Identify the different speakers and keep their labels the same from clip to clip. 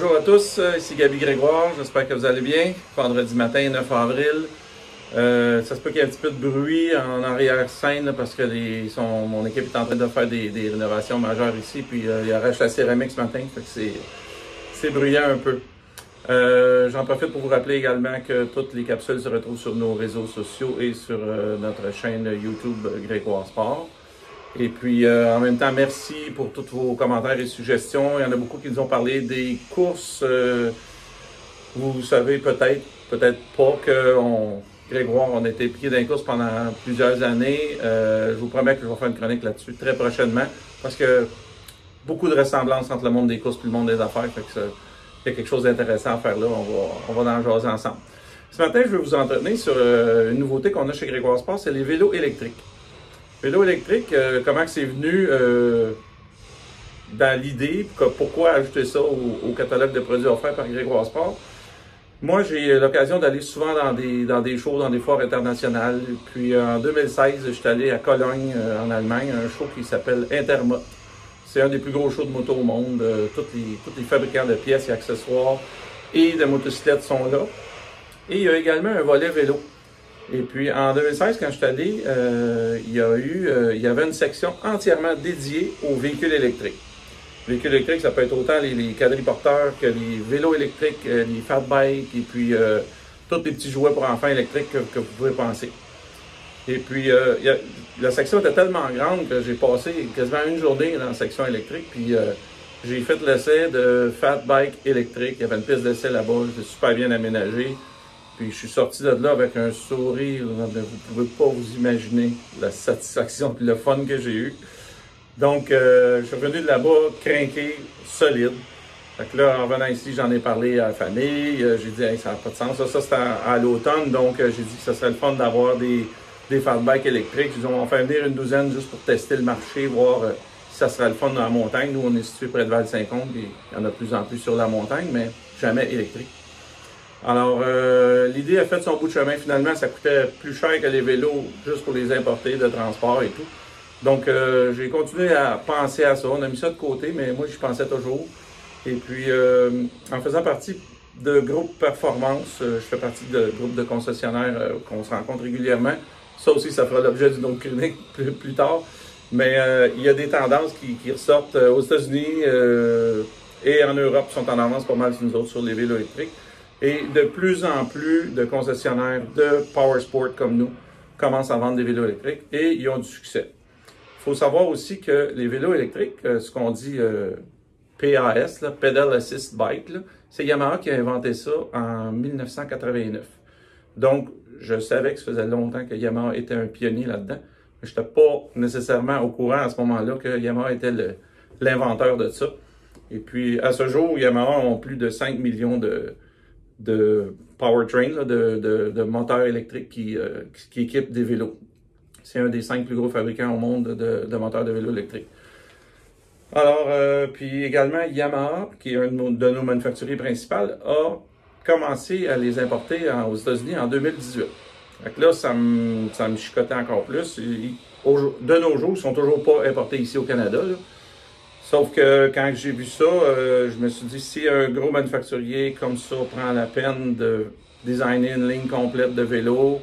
Speaker 1: Bonjour à tous, ici Gaby Grégoire, j'espère que vous allez bien. Vendredi matin, 9 avril. Ça se peut qu'il y ait un petit peu de bruit en arrière-scène parce que mon équipe est en train de faire des rénovations majeures ici. Puis il arrache la céramique ce matin, fait que c'est bruyant un peu. J'en profite pour vous rappeler également que toutes les capsules se retrouvent sur nos réseaux sociaux et sur notre chaîne YouTube Grégoire Sport. Et puis, en même temps, merci pour tous vos commentaires et suggestions. Il y en a beaucoup qui nous ont parlé des courses. Vous savez peut-être pas que Grégoire, on a été pieds dans les courses pendant plusieurs années. Je vous promets que je vais faire une chronique là-dessus très prochainement parce que beaucoup de ressemblances entre le monde des courses et le monde des affaires. Fait que il y a quelque chose d'intéressant à faire là. On va en jaser ensemble. Ce matin, je vais vous entretenir sur une nouveauté qu'on a chez Grégoire Sport, c'est les vélos électriques. Vélo électrique, comment c'est venu dans l'idée, pourquoi ajouter ça au catalogue de produits offerts par Grégoire Sport? Moi, j'ai l'occasion d'aller souvent dans des shows, dans des foires internationales. Puis en 2016, je suis allé à Cologne, en Allemagne, un show qui s'appelle Intermot. C'est un des plus gros shows de moto au monde. Tous les fabricants de pièces et accessoires et de motocyclettes sont là. Et il y a également un volet vélo. Et puis, en 2016, quand je suis allé, il y avait une section entièrement dédiée aux véhicules électriques. Les véhicules électriques, ça peut être autant les quadriporteurs que les vélos électriques, les fat bikes, et puis tous les petits jouets pour enfants électriques que vous pouvez penser. Et puis, la section était tellement grande que j'ai passé quasiment une journée dans la section électrique, puis j'ai fait l'essai de fat bike électrique. Il y avait une piste d'essai là-bas, c'était super bien aménagé. Puis je suis sorti de là avec un sourire, vous ne pouvez pas vous imaginer la satisfaction et le fun que j'ai eu. Donc, je suis revenu de là-bas crinqué, solide. Fait que là, en revenant ici, j'en ai parlé à la famille. J'ai dit, hey, ça n'a pas de sens. Ça c'était à l'automne, donc j'ai dit que ça serait le fun d'avoir des fat bikes électriques. J'ai dit, on va faire venir une douzaine juste pour tester le marché, voir si ça serait le fun dans la montagne. Nous, on est situé près de Val-Saint-Côme, puis il y en a de plus en plus sur la montagne, mais jamais électrique. Alors, l'idée a fait son bout de chemin. Finalement, ça coûtait plus cher que les vélos juste pour les importer, de transport et tout. Donc, j'ai continué à penser à ça. On a mis ça de côté, mais moi, j'y pensais toujours. Et puis, en faisant partie de groupes performance, je fais partie de groupes de concessionnaires qu'on se rencontre régulièrement. Ça aussi, ça fera l'objet d'une autre chronique plus tard. Mais il y a des tendances qui ressortent aux États-Unis et en Europe, qui sont en avance pas mal sur nous autres sur les vélos électriques. Et de plus en plus de concessionnaires de power sport comme nous commencent à vendre des vélos électriques et ils ont du succès. Il faut savoir aussi que les vélos électriques, ce qu'on dit PAS, là, Pedal Assist Bike, c'est Yamaha qui a inventé ça en 1989. Donc, je savais que ça faisait longtemps que Yamaha était un pionnier là-dedans. Mais je n'étais pas nécessairement au courant à ce moment-là que Yamaha était l'inventeur de ça. Et puis, à ce jour, Yamaha ont plus de 5 millions de powertrain, de moteurs électriques qui équipent des vélos. C'est un des 5 plus gros fabricants au monde de moteurs de vélos électriques. Alors, puis également, Yamaha, qui est un de nos manufacturiers principaux, a commencé à les importer aux États-Unis en 2018. Donc là, ça me chicotait encore plus. De nos jours, ils ne sont toujours pas importés ici au Canada, là. Sauf que quand j'ai vu ça, je me suis dit, si un gros manufacturier comme ça prend la peine de designer une ligne complète de vélos,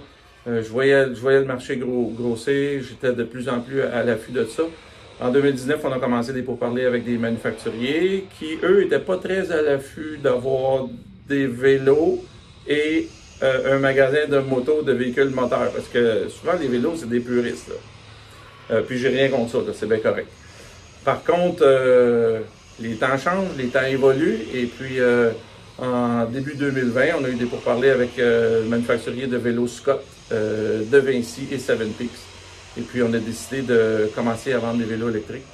Speaker 1: je voyais le marché grossir, j'étais de plus en plus à l'affût de ça. En 2019, on a commencé des pourparlers avec des manufacturiers qui, eux, n'étaient pas très à l'affût d'avoir des vélos et un magasin de motos, de véhicules moteurs. Parce que souvent, les vélos, c'est des puristes, là. Puis j'ai rien contre ça, c'est bien correct. Par contre, les temps changent, les temps évoluent, et puis en début 2020, on a eu des pourparlers avec le manufacturier de vélos Scott, de Vinci et Seven Peaks. Et puis on a décidé de commencer à vendre des vélos électriques.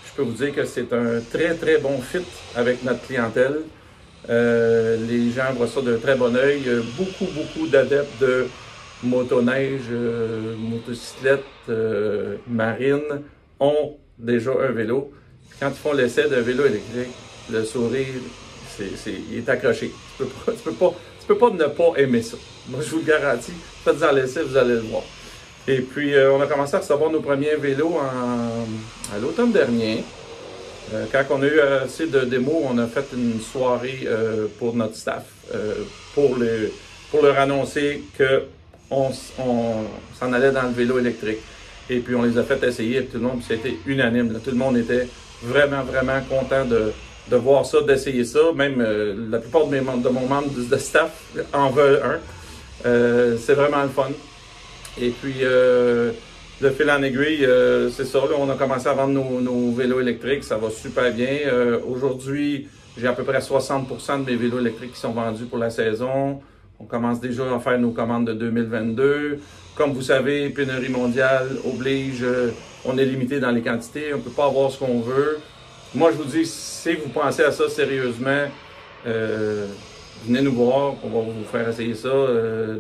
Speaker 1: Je peux vous dire que c'est un très très bon fit avec notre clientèle. Les gens voient ça d'un très bon œil. Beaucoup d'adeptes de motoneige, motocyclettes, marines ont déjà un vélo. Quand ils font l'essai d'un vélo électrique, le sourire, il est accroché. Tu peux pas ne pas aimer ça. Moi, je vous le garantis. Faites-en l'essai, vous allez le voir. Et puis, on a commencé à recevoir nos premiers vélos à l'automne dernier. Quand on a eu assez de démos, on a fait une soirée pour notre staff, pour leur annoncer qu'on s'en allait dans le vélo électrique. Et puis on les a fait essayer, et tout le monde, c'était unanime. Là. Tout le monde était vraiment, vraiment content de voir ça, d'essayer ça. Même la plupart de mon membre de staff en veulent un. C'est vraiment le fun. Et puis, de fil en aiguille, c'est ça. Là, on a commencé à vendre nos vélos électriques. Ça va super bien. Aujourd'hui, j'ai à peu près 60% de mes vélos électriques qui sont vendus pour la saison. On commence déjà à faire nos commandes de 2022. Comme vous savez, pénurie mondiale oblige, on est limité dans les quantités. On ne peut pas avoir ce qu'on veut. Moi, je vous dis, si vous pensez à ça sérieusement, venez nous voir. On va vous faire essayer ça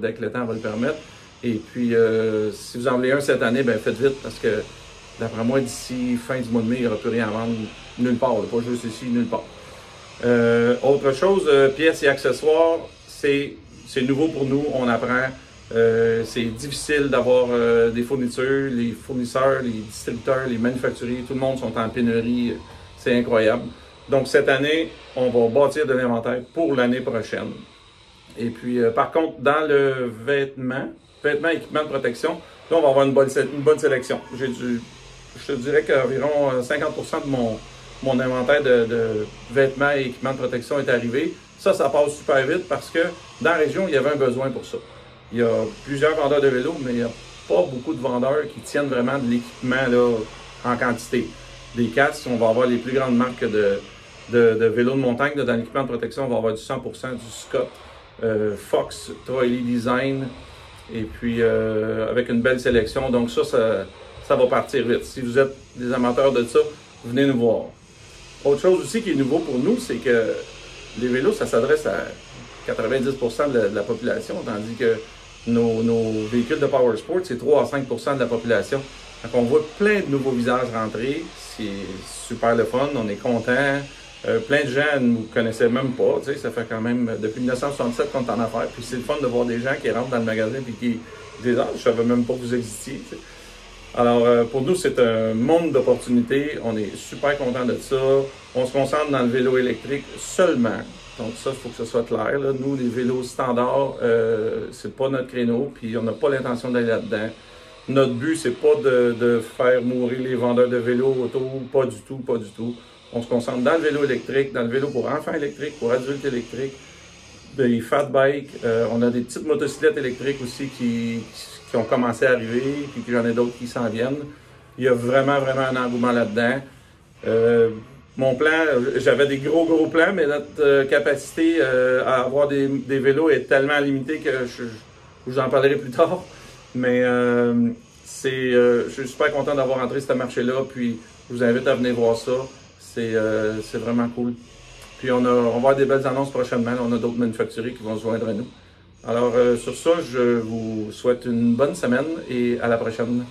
Speaker 1: dès que le temps va le permettre. Et puis, si vous en voulez un cette année, ben faites vite parce que, d'après moi, d'ici fin du mois de mai, il n'y aura plus rien à vendre nulle part. Là, pas juste ici, nulle part. Autre chose, pièces et accessoires, c'est nouveau pour nous, on apprend. C'est difficile d'avoir des fournitures, les fournisseurs, les distributeurs, les manufacturiers, tout le monde sont en pénurie, c'est incroyable. Donc cette année, on va bâtir de l'inventaire pour l'année prochaine. Et puis par contre, dans le vêtement, équipement de protection, là on va avoir une bonne sélection. Je te dirais qu'environ 50% de mon inventaire de vêtements et équipements de protection est arrivé. Ça passe super vite parce que dans la région, il y avait un besoin pour ça. Il y a plusieurs vendeurs de vélos, mais il n'y a pas beaucoup de vendeurs qui tiennent vraiment de l'équipement là, en quantité. Des casques, on va avoir les plus grandes marques de vélos de montagne. Là, dans l'équipement de protection, on va avoir du 100%, du Scott, Fox, Trolley Design, et puis avec une belle sélection. Donc ça va partir vite. Si vous êtes des amateurs de ça, venez nous voir. Autre chose aussi qui est nouveau pour nous, c'est que les vélos, ça s'adresse à 90% de la population, tandis que nos véhicules de Power Sport, c'est 3 à 5% de la population. Donc on voit plein de nouveaux visages rentrer, c'est super le fun, on est content. Plein de gens ne nous connaissaient même pas, tu sais, ça fait quand même depuis 1967 qu'on est en affaires, puis c'est le fun de voir des gens qui rentrent dans le magasin et qui disent « Ah, je savais même pas que vous existiez ». Alors, pour nous, c'est un monde d'opportunités. On est super content de ça. On se concentre dans le vélo électrique seulement. Donc ça, il faut que ce soit clair. Là. Nous, les vélos standards, c'est pas notre créneau, puis on n'a pas l'intention d'aller là-dedans. Notre but, c'est pas de faire mourir les vendeurs de vélos auto, pas du tout, pas du tout. On se concentre dans le vélo électrique, dans le vélo pour enfants électriques, pour adultes électriques, des fat bikes. On a des petites motocyclettes électriques aussi qui ont commencé à arriver, puis qu'il y en a d'autres qui s'en viennent. Il y a vraiment, vraiment un engouement là-dedans. Mon plan, j'avais des gros plans, mais notre capacité à avoir des vélos est tellement limitée que je vous en parlerai plus tard. Mais je suis super content d'avoir entré ce marché-là, puis je vous invite à venir voir ça. C'est vraiment cool. Puis on va avoir des belles annonces prochainement. On a d'autres manufacturiers qui vont se joindre à nous. Alors sur ça, je vous souhaite une bonne semaine et à la prochaine.